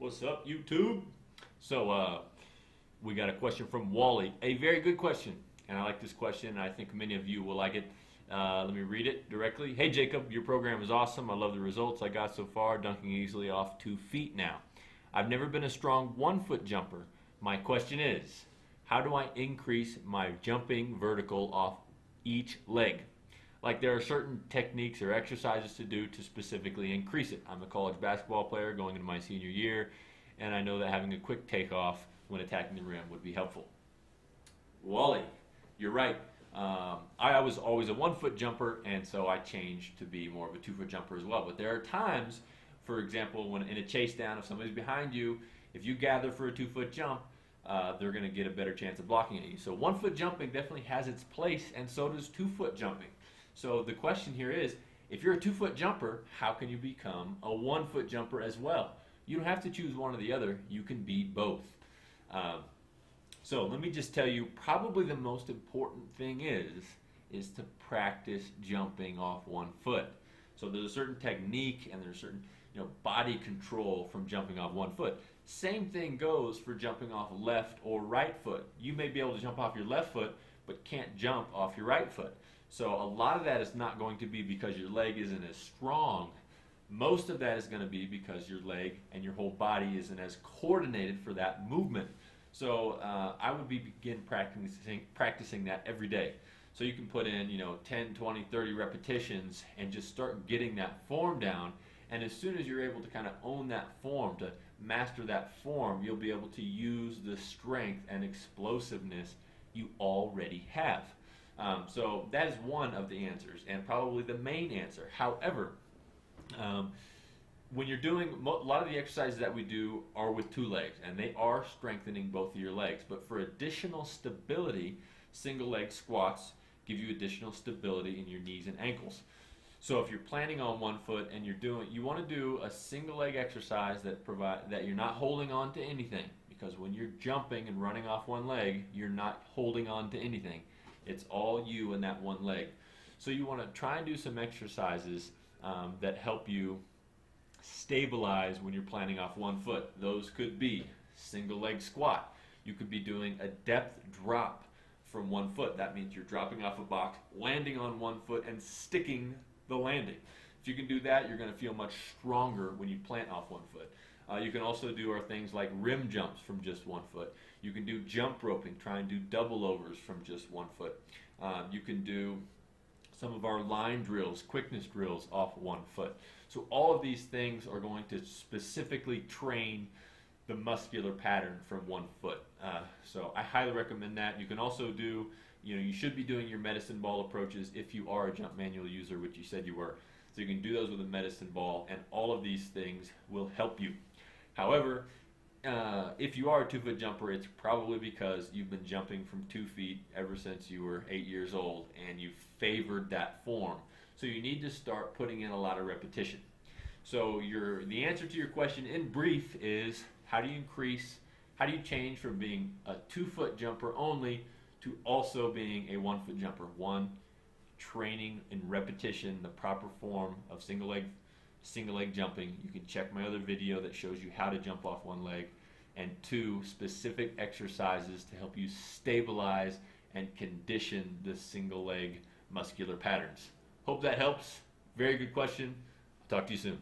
What's up, YouTube? So, we got a question from Wally. A very good question, and I like this question, and I think many of you will like it. Let me read it directly. Hey, Jacob, your program is awesome. I love the results I got so far, dunking easily off 2 feet now. I've never been a strong 1-foot jumper. My question is, how do I increase my jumping vertical off each leg? Like, there are certain techniques or exercises to do to specifically increase it. I'm a college basketball player going into my senior year, and I know that having a quick takeoff when attacking the rim would be helpful. Wally, you're right. I was always a 1-foot jumper, and so I changed to be more of a 2-foot jumper as well. But there are times, for example, when in a chase down, if somebody's behind you, if you gather for a 2-foot jump, they're going to get a better chance of blocking at you. So 1-foot jumping definitely has its place, and so does 2-foot jumping. So the question here is, if you're a 2-foot jumper, how can you become a 1-foot jumper as well? You don't have to choose one or the other. You can be both. So let me just tell you, probably the most important thing is to practice jumping off 1 foot. So there's a certain technique and there's a certain body control from jumping off 1 foot. Same thing goes for jumping off left or right foot. You may be able to jump off your left foot, but can't jump off your right foot. So a lot of that is not going to be because your leg isn't as strong. Most of that is going to be because your leg and your whole body isn't as coordinated for that movement. So I would begin practicing that every day. So you can put in 10, 20, 30 repetitions and just start getting that form down. And as soon as you're able to kind of own that form, to master that form, you'll be able to use the strength and explosiveness you already have. So that is one of the answers, and probably the main answer. However, when you're doing a lot of the exercises that we do are with 2 legs, and they are strengthening both of your legs. But for additional stability, single leg squats give you additional stability in your knees and ankles. So if you're planning on 1 foot and you want to do a single leg exercise that you're not holding on to anything, because when you're jumping and running off 1 leg, you're not holding on to anything. It's all you and that 1 leg. So you want to try and do some exercises that help you stabilize when you're planning off 1 foot. Those could be single leg squat. You could be doing a depth drop from 1 foot. That means you're dropping off a box, landing on 1 foot, and sticking the landing. If you can do that, you're going to feel much stronger when you plant off 1 foot. You can also do things like rim jumps from just 1 foot. You can do jump roping, try and do double overs from just 1 foot. You can do some of our line drills, quickness drills off 1 foot. So all of these things are going to specifically train the muscular pattern from 1 foot. So I highly recommend that. You can also do, you should be doing your medicine ball approaches if you are a jump manual user, which you said you were. So you can do those with a medicine ball, and all of these things will help you. However, if you are a 2-foot jumper, it's probably because you've been jumping from 2 feet ever since you were 8 years old, and you favored that form. So you need to start putting in a lot of repetition. So the answer to your question in brief is, how do you change from being a 2-foot jumper only to also being a 1-foot jumper? 1, training in repetition the proper form of single leg jumping. You can check my other video that shows you how to jump off 1 leg. And 2, specific exercises to help you stabilize and condition the single leg muscular patterns. Hope that helps. Very good question. I'll talk to you soon.